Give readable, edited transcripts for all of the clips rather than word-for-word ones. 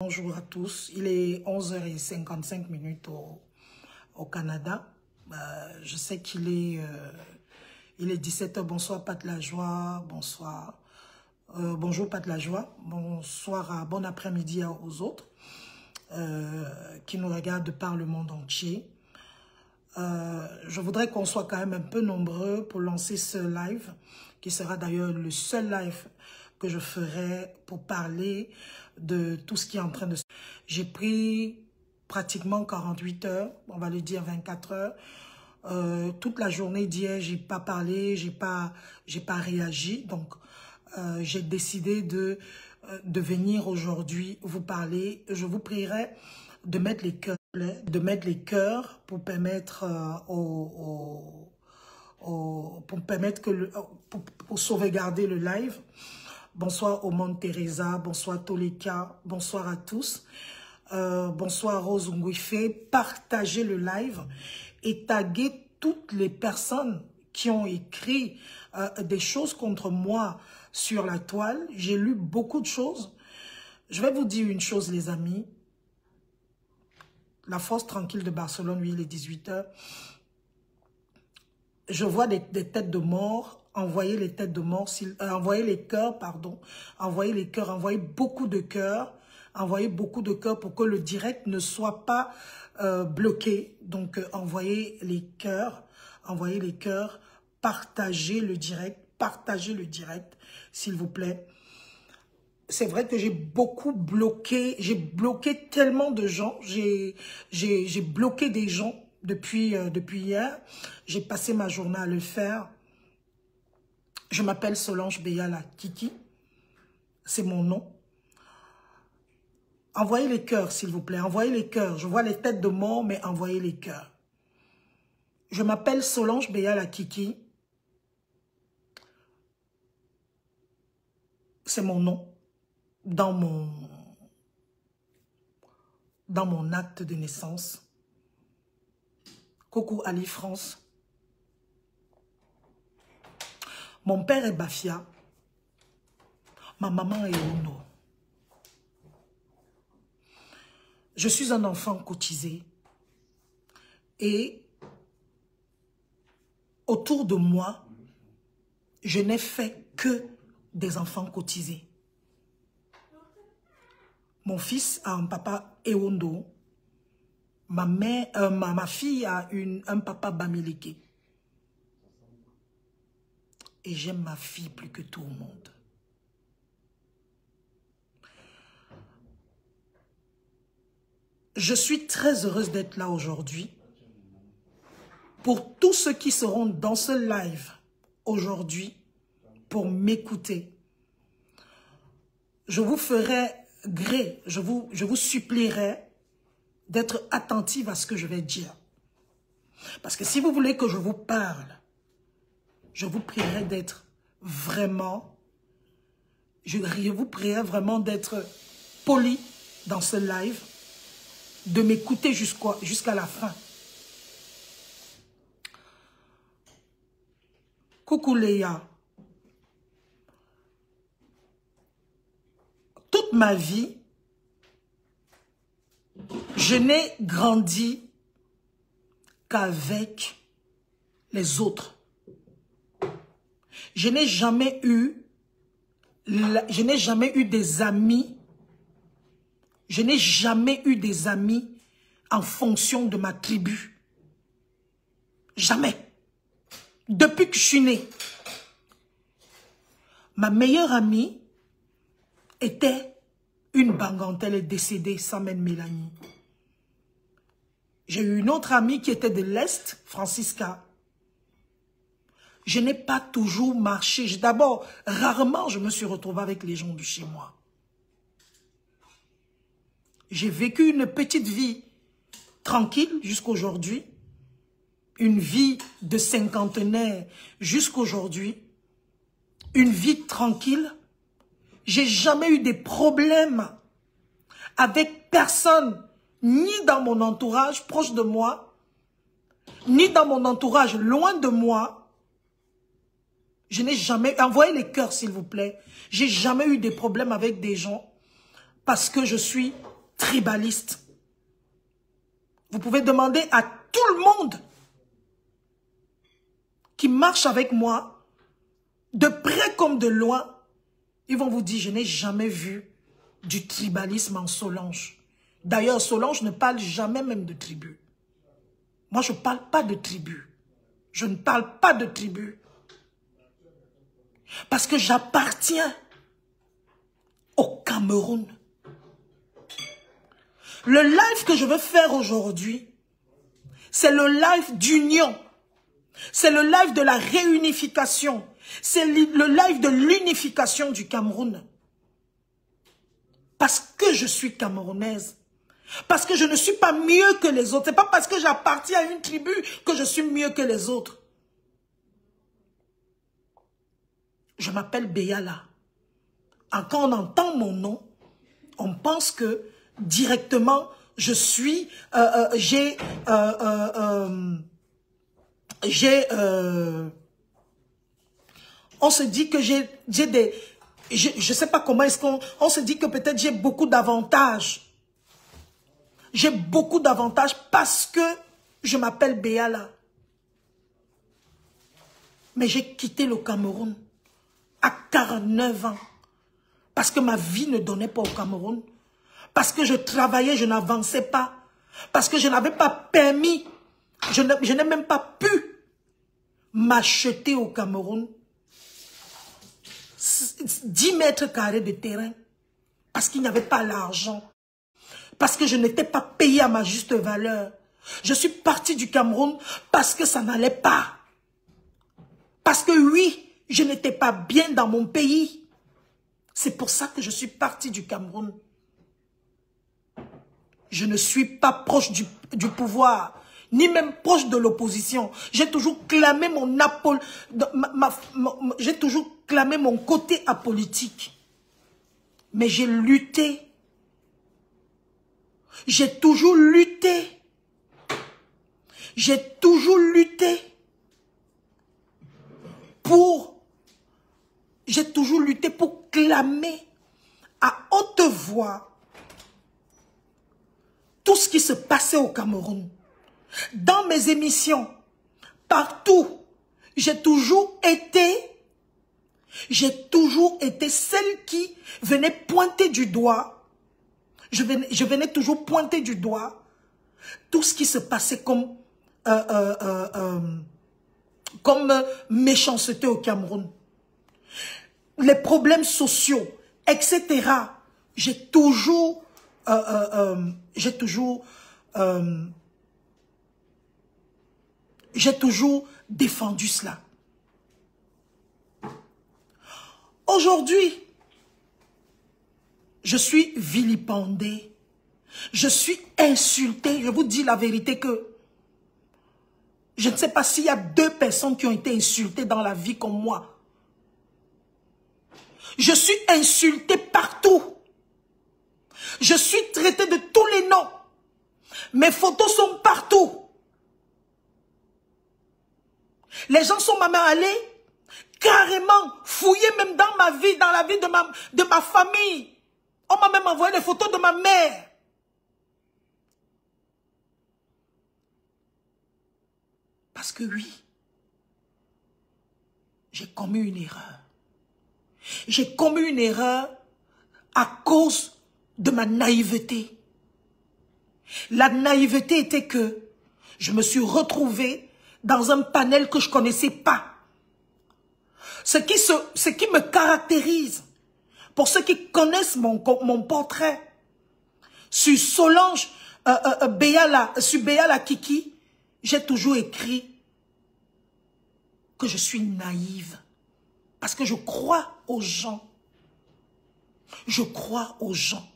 Bonjour à tous, il est 11h55 au Canada. Je sais qu'il est, il est 17h. Bonsoir Pat la Joie, bonsoir. Bonjour Pat la Joie, bonsoir, bon après-midi aux autres qui nous regardent par le monde entier. Je voudrais qu'on soit quand même un peu nombreux pour lancer ce live, qui sera d'ailleurs le seul live que je ferai pour parler de tout ce qui est en train de se... J'ai pris pratiquement 48 heures, on va le dire 24 heures. Toute la journée d'hier, j'ai pas parlé, j'ai pas réagi. Donc, j'ai décidé de venir aujourd'hui vous parler. Je vous prierai de mettre les cœurs pour permettre pour sauvegarder le live. Bonsoir Oman Teresa, bonsoir Toleka, bonsoir à tous. Bonsoir Rose Ngouifé. Partagez le live et taguez toutes les personnes qui ont écrit des choses contre moi sur la toile. J'ai lu beaucoup de choses. Je vais vous dire une chose, les amis. La Force Tranquille de Barcelone, oui, il est 18h. Je vois des têtes de mort. Envoyez les têtes de mort, envoyez les cœurs, pardon. Envoyez les cœurs, envoyez beaucoup de cœurs. Envoyez beaucoup de cœurs pour que le direct ne soit pas bloqué. Donc, envoyez les cœurs, partagez le direct, s'il vous plaît. C'est vrai que j'ai beaucoup bloqué, j'ai bloqué tellement de gens, j'ai bloqué des gens depuis hier. J'ai passé ma journée à le faire. Je m'appelle Solange Beyala Kiki, c'est mon nom. Envoyez les cœurs, s'il vous plaît, envoyez les cœurs. Je vois les têtes de mort, mais envoyez les cœurs. Je m'appelle Solange Beyala Kiki. C'est mon nom dans mon acte de naissance. Coucou Ali France. Mon père est Bafia. Ma maman est Ono. Je suis un enfant cotisé. Et autour de moi, je n'ai fait que des enfants cotisés. Mon fils a un papa Eondo. Ma fille a un papa Bamileke. Et j'aime ma fille plus que tout au monde. Je suis très heureuse d'être là aujourd'hui. Pour tous ceux qui seront dans ce live aujourd'hui, pour m'écouter, je vous ferai gré, je vous supplierai d'être attentive à ce que je vais dire. Parce que si vous voulez que je vous parle, je vous prierai d'être vraiment, je vous prierai vraiment d'être poli dans ce live, de m'écouter jusqu'à la fin. Coucou Léa. Toute ma vie, je n'ai grandi qu'avec les autres. Je n'ai jamais eu des amis. Je n'ai jamais eu des amis en fonction de ma tribu. Jamais. Depuis que je suis née. Ma meilleure amie était une Bangante. Elle est décédée, Samen Mélanie. J'ai eu une autre amie qui était de l'Est, Francisca. Je n'ai pas toujours marché. D'abord, rarement, je me suis retrouvée avec les gens de chez moi. J'ai vécu une petite vie tranquille jusqu'aujourd'hui. Une vie de cinquantenaire jusqu'aujourd'hui. Une vie tranquille. J'ai jamais eu des problèmes avec personne, ni dans mon entourage proche de moi, ni dans mon entourage loin de moi. Je n'ai jamais... Envoyez les cœurs, s'il vous plaît. J'ai jamais eu des problèmes avec des gens parce que je suis tribaliste. Vous pouvez demander à tout le monde qui marche avec moi, de près comme de loin, ils vont vous dire, je n'ai jamais vu du tribalisme en Solange. D'ailleurs, Solange ne parle jamais même de tribu. Moi, je ne parle pas de tribu. Je ne parle pas de tribu. Parce que j'appartiens au Cameroun. Le live que je veux faire aujourd'hui, c'est le live d'union. C'est le live de la réunification. C'est le live de l'unification du Cameroun. Parce que je suis camerounaise. Parce que je ne suis pas mieux que les autres. Ce n'est pas parce que j'appartiens à une tribu que je suis mieux que les autres. Je m'appelle Béala. Quand on entend mon nom, on pense que directement, je suis... on se dit que j'ai des... Je ne sais pas comment est-ce qu'on... On se dit que peut-être j'ai beaucoup d'avantages. J'ai beaucoup d'avantages parce que je m'appelle Béala. Mais j'ai quitté le Cameroun à 49 ans. Parce que ma vie ne donnait pas au Cameroun. Parce que je travaillais, je n'avançais pas. Parce que je n'avais pas permis. Je n'ai même pas pu m'acheter au Cameroun 10 mètres carrés de terrain. Parce qu'il n'y avait pas l'argent. Parce que je n'étais pas payé à ma juste valeur. Je suis parti du Cameroun parce que ça n'allait pas. Parce que oui, je n'étais pas bien dans mon pays. C'est pour ça que je suis parti du Cameroun. Je ne suis pas proche du pouvoir, ni même proche de l'opposition. J'ai toujours clamé j'ai toujours clamé mon côté apolitique. Mais j'ai lutté. J'ai toujours lutté. J'ai toujours lutté J'ai toujours lutté pour clamer à haute voix tout ce qui se passait au Cameroun. Dans mes émissions, partout, j'ai toujours été celle qui venait pointer du doigt. Je venais toujours pointer du doigt tout ce qui se passait comme méchanceté au Cameroun. Les problèmes sociaux, etc. J'ai toujours défendu cela. Aujourd'hui, je suis vilipendée, je suis insultée. Je vous dis la vérité que je ne sais pas s'il y a 2 personnes qui ont été insultées dans la vie comme moi. Je suis insultée partout. Je suis traitée de tous les noms. Mes photos sont partout. Les gens sont même allés carrément fouiller même dans ma vie, dans la vie de ma famille. On m'a même envoyé des photos de ma mère. Parce que oui, j'ai commis une erreur. J'ai commis une erreur à cause de ma naïveté. La naïveté était que je me suis retrouvée dans un panel que je ne connaissais pas. Ce qui me caractérise, pour ceux qui connaissent mon portrait, sur Solange, sur Béala Kiki, j'ai toujours écrit que je suis naïve. Parce que je crois aux gens. Je crois aux gens.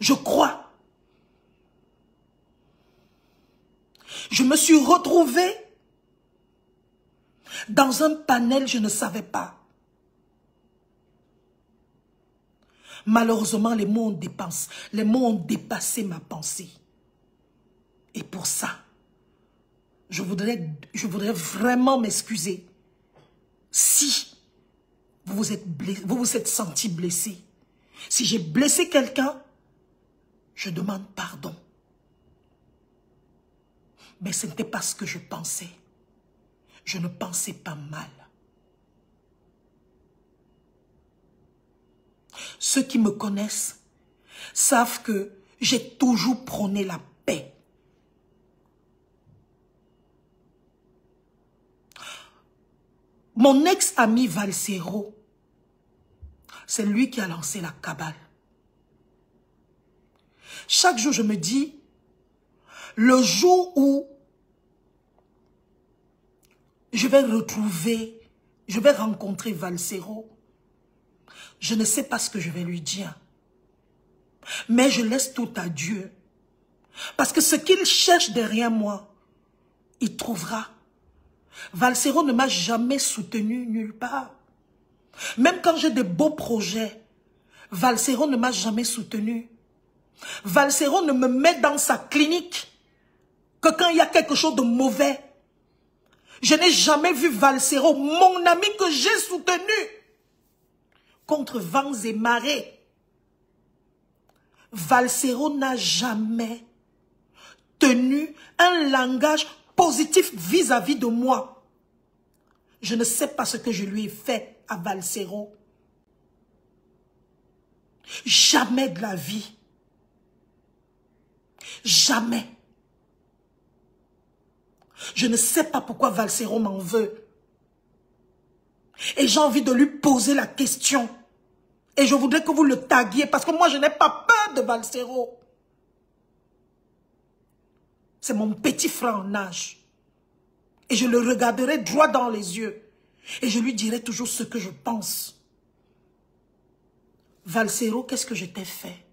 Je crois. Je me suis retrouvée dans un panel, je ne savais pas. Malheureusement, les mots ont dépassé ma pensée. Et pour ça, je voudrais vraiment m'excuser si vous vous êtes senti blessé. Si j'ai blessé quelqu'un, je demande pardon. Mais ce n'était pas ce que je pensais. Je ne pensais pas mal. Ceux qui me connaissent savent que j'ai toujours prôné la paix. Mon ex-ami Valsero, c'est lui qui a lancé la cabale. Chaque jour, je me dis, le jour où je vais rencontrer Valsero, je ne sais pas ce que je vais lui dire. Mais je laisse tout à Dieu. Parce que ce qu'il cherche derrière moi, il trouvera. Valsero ne m'a jamais soutenu nulle part. Même quand j'ai de beaux projets, Valsero ne m'a jamais soutenu. Valsero ne me met dans sa clinique que quand il y a quelque chose de mauvais. Je n'ai jamais vu Valsero, mon ami que j'ai soutenu, contre vents et marées. Valsero n'a jamais tenu un langage positif vis-à-vis de moi. Je ne sais pas ce que je lui ai fait à Valsero. Jamais de la vie. Jamais. Je ne sais pas pourquoi Valsero m'en veut. Et j'ai envie de lui poser la question. Et je voudrais que vous le taguiez parce que moi je n'ai pas peur de Valsero. C'est mon petit frère en âge. Et je le regarderai droit dans les yeux. Et je lui dirai toujours ce que je pense. Valsero, qu'est-ce que je t'ai fait?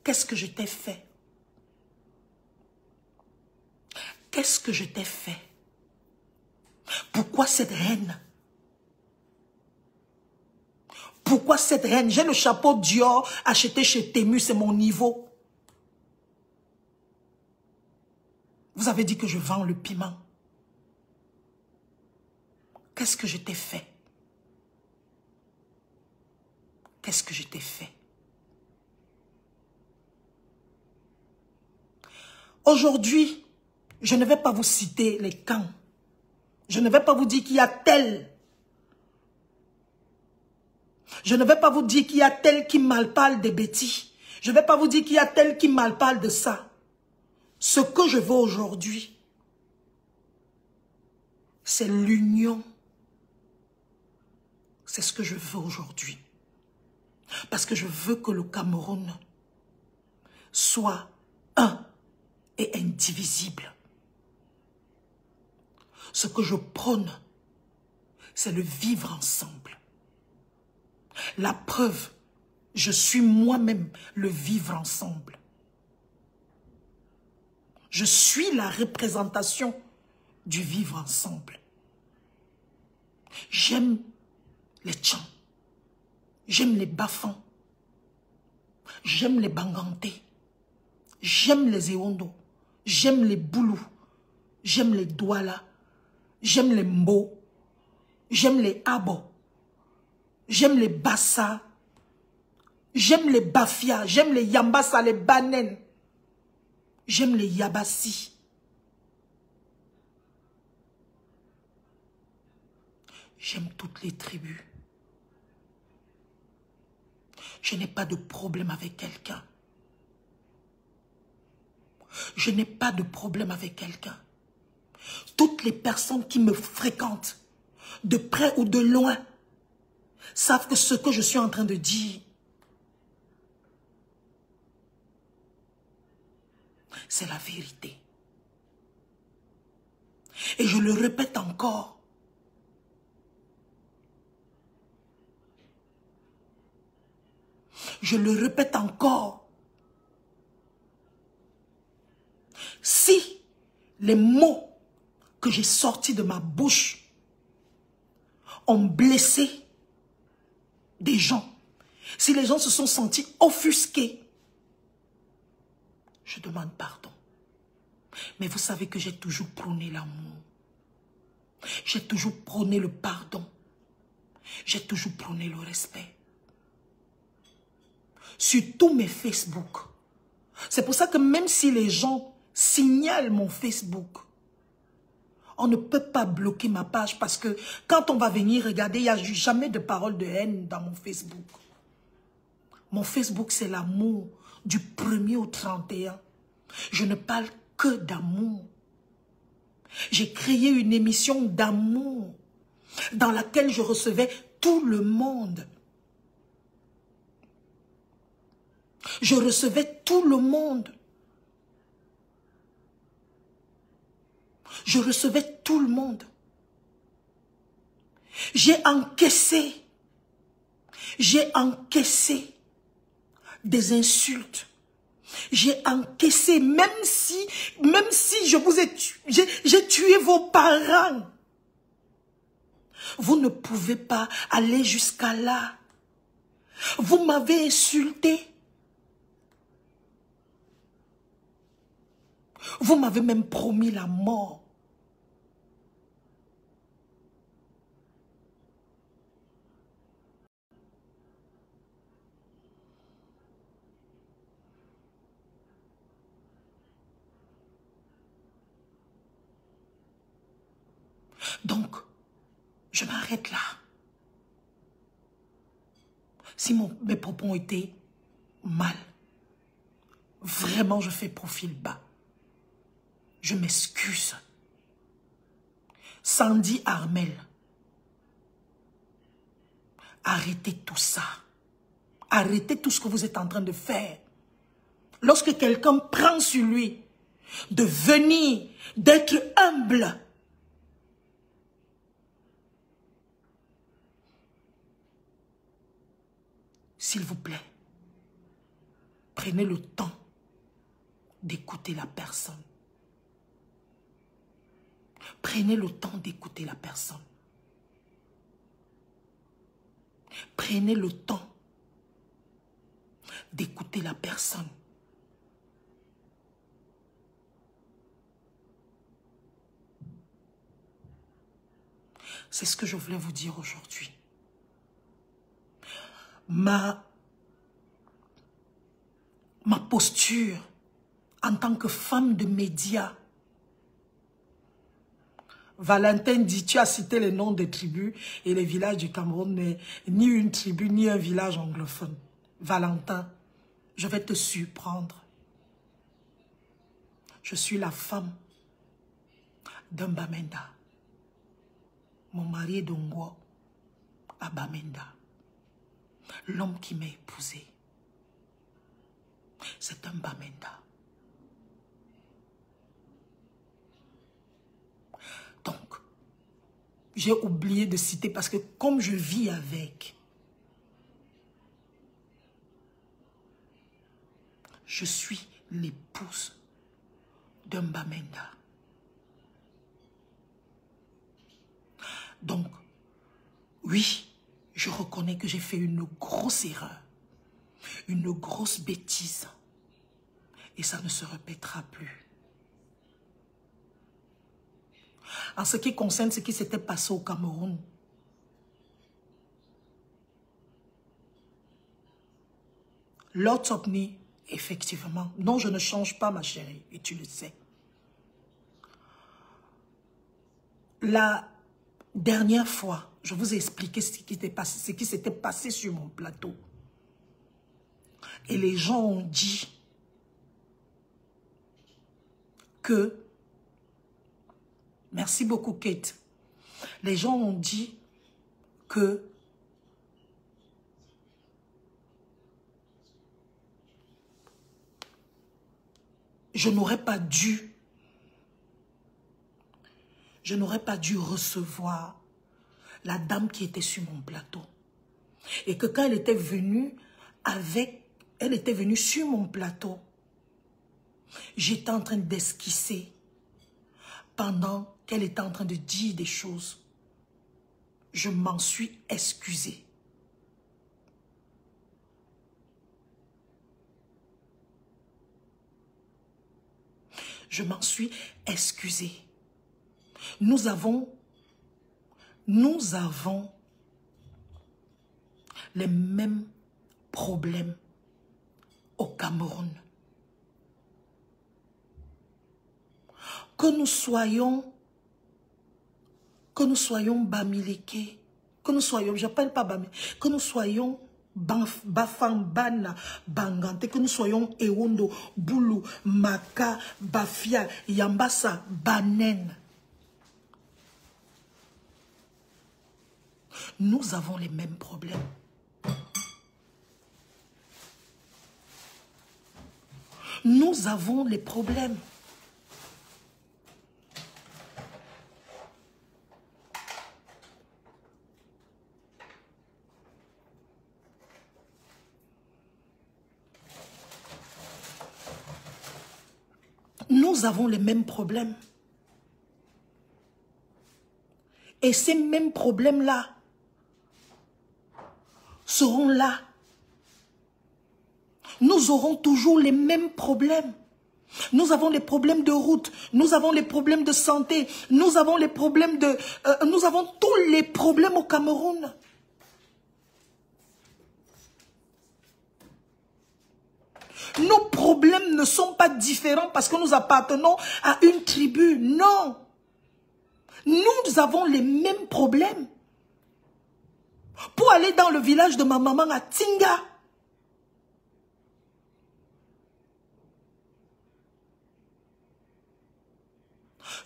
Qu'est-ce que je t'ai fait? Qu'est-ce que je t'ai fait? Pourquoi cette haine? Pourquoi cette haine? J'ai le chapeau Dior acheté chez Temu, c'est mon niveau. Vous avez dit que je vends le piment. Qu'est-ce que je t'ai fait? Qu'est-ce que je t'ai fait? Aujourd'hui, je ne vais pas vous citer les camps. Je ne vais pas vous dire qu'il y a tel. Je ne vais pas vous dire qu'il y a tel qui mal parle de Betty. Je ne vais pas vous dire qu'il y a tel qui mal parle de ça. Ce que je veux aujourd'hui, c'est l'union. C'est ce que je veux aujourd'hui. Parce que je veux que le Cameroun soit un et indivisible. Ce que je prône, c'est le vivre ensemble. La preuve, je suis moi-même le vivre ensemble. Je suis la représentation du vivre ensemble. J'aime les Tchans. J'aime les Bafans. J'aime les Banganté. J'aime les Eondo. J'aime les Boulou. J'aime les Douala. J'aime les Mbo. J'aime les Abo. J'aime les Bassa. J'aime les Bafia. J'aime les Yambassa, les Banen. J'aime les Yabassi. J'aime toutes les tribus. Je n'ai pas de problème avec quelqu'un. Je n'ai pas de problème avec quelqu'un. Toutes les personnes qui me fréquentent, de près ou de loin, savent que ce que je suis en train de dire, c'est la vérité. Et je le répète encore. Je le répète encore. Si les mots que j'ai sortis de ma bouche ont blessé des gens, si les gens se sont sentis offusqués, je demande pardon. Mais vous savez que j'ai toujours prôné l'amour. J'ai toujours prôné le pardon. J'ai toujours prôné le respect. Sur tous mes Facebook. C'est pour ça que même si les gens signalent mon Facebook, on ne peut pas bloquer ma page parce que quand on va venir regarder, il n'y a jamais de parole de haine dans mon Facebook. Mon Facebook, c'est l'amour du 1er au 31. Je ne parle que d'amour. J'ai créé une émission d'amour dans laquelle je recevais tout le monde. Je recevais tout le monde. Je recevais tout le monde. J'ai encaissé des insultes. J'ai encaissé, même si je vous ai tué, j'ai tué vos parents. Vous ne pouvez pas aller jusqu'à là. Vous m'avez insulté. Vous m'avez même promis la mort. Donc, je m'arrête là. Si mes propos ont été mal, vraiment je fais profil bas. Je m'excuse. Sandy Armel, arrêtez tout ça. Arrêtez tout ce que vous êtes en train de faire. Lorsque quelqu'un prend sur lui de venir, d'être humble, s'il vous plaît, prenez le temps d'écouter la personne. Prenez le temps d'écouter la personne. Prenez le temps d'écouter la personne. C'est ce que je voulais vous dire aujourd'hui. Ma posture en tant que femme de médias. Valentin dit, tu as cité les noms des tribus et les villages du Cameroun, mais ni une tribu, ni un village anglophone. Valentin, je vais te surprendre. Je suis la femme d'un Bamenda. Mon mari est d'Ongwo à Bamenda. L'homme qui m'a épousée, c'est un Bamenda. Donc, j'ai oublié de citer parce que comme je vis avec, je suis l'épouse d'un Bamenda. Donc, oui, je reconnais que j'ai fait une grosse erreur, une grosse bêtise. Et ça ne se répétera plus. En ce qui concerne ce qui s'était passé au Cameroun, Lord Topney, effectivement, non, je ne change pas ma chérie, et tu le sais. La dernière fois, je vous ai expliqué ce qui s'était passé sur mon plateau. Et les gens ont dit que, merci beaucoup Kate, les gens ont dit que je n'aurais pas dû recevoir la dame qui était sur mon plateau. Et que quand elle était venue sur mon plateau, j'étais en train d'esquisser pendant qu'elle était en train de dire des choses. Je m'en suis excusée. Je m'en suis excusée. Nous avons Nous avons les mêmes problèmes au Cameroun. Que nous soyons Bamileke, que nous soyons, j'appelle pas Bamileke, que nous soyons Bafambana, Bangante, que nous soyons Ewondo, Boulou, Maka, Bafia, Yambassa, Banen. Nous avons les mêmes problèmes. Nous avons les problèmes. Nous avons les mêmes problèmes. Et ces mêmes problèmes-là seront là. Nous aurons toujours les mêmes problèmes. Nous avons les problèmes de route, nous avons les problèmes de santé, nous avons les problèmes de... nous avons tous les problèmes au Cameroun. Nos problèmes ne sont pas différents parce que nous appartenons à une tribu. Non. Nous avons les mêmes problèmes. Pour aller dans le village de ma maman à Tinga,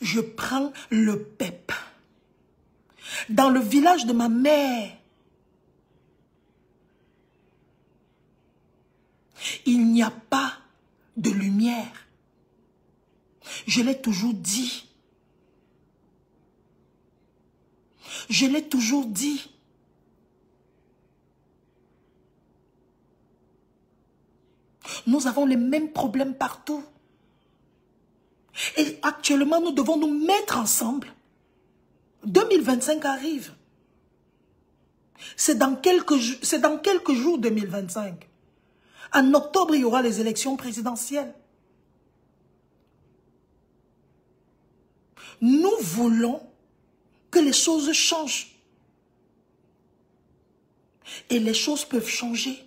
je prends le PEP. Dans le village de ma mère, il n'y a pas de lumière. Je l'ai toujours dit. Je l'ai toujours dit. Nous avons les mêmes problèmes partout. Et actuellement, nous devons nous mettre ensemble. 2025 arrive. C'est dans quelques jours 2025. En octobre, il y aura les élections présidentielles. Nous voulons que les choses changent. Et les choses peuvent changer.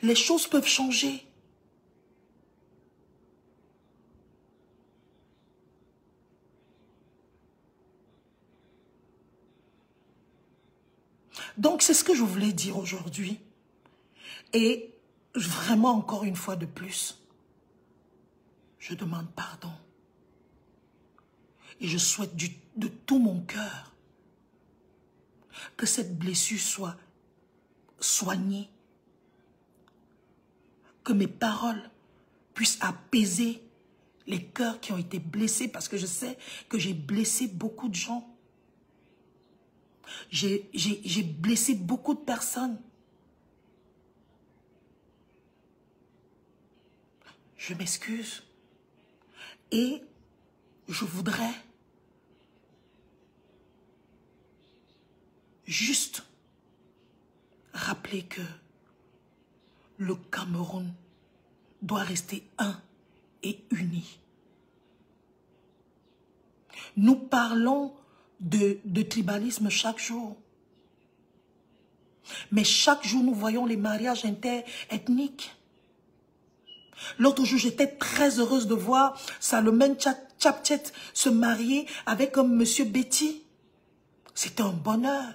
Les choses peuvent changer. Donc, c'est ce que je voulais dire aujourd'hui. Et vraiment, encore une fois de plus, je demande pardon. Et je souhaite de tout mon cœur que cette blessure soit soignée. Que mes paroles puissent apaiser les cœurs qui ont été blessés, parce que je sais que j'ai blessé beaucoup de gens. J'ai blessé beaucoup de personnes. Je m'excuse. Et je voudrais juste rappeler que le Cameroun doit rester un et uni. Nous parlons de tribalisme chaque jour. Mais chaque jour, nous voyons les mariages interethniques. L'autre jour, j'étais très heureuse de voir Salomon Tchapchet se marier avec un monsieur Betty. C'était un bonheur.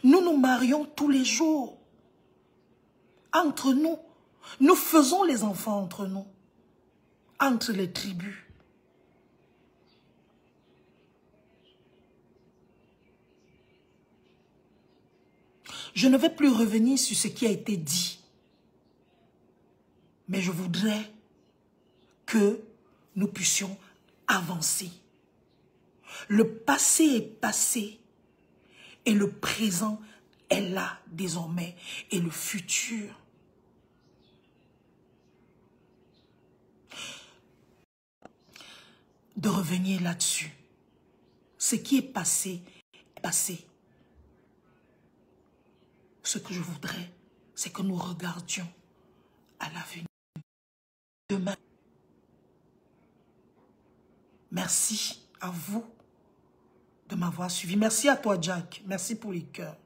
Nous nous marions tous les jours. Entre nous. Nous faisons les enfants entre nous. Entre les tribus. Je ne vais plus revenir sur ce qui a été dit. Mais je voudrais que nous puissions avancer. Le passé est passé et le présent est là désormais et le futur. De revenir là-dessus. Ce qui est passé est passé. Ce que je voudrais, c'est que nous regardions à l'avenir. Demain, Merci à vous de m'avoir suivi. Merci à toi, Jack. Merci pour les cœurs.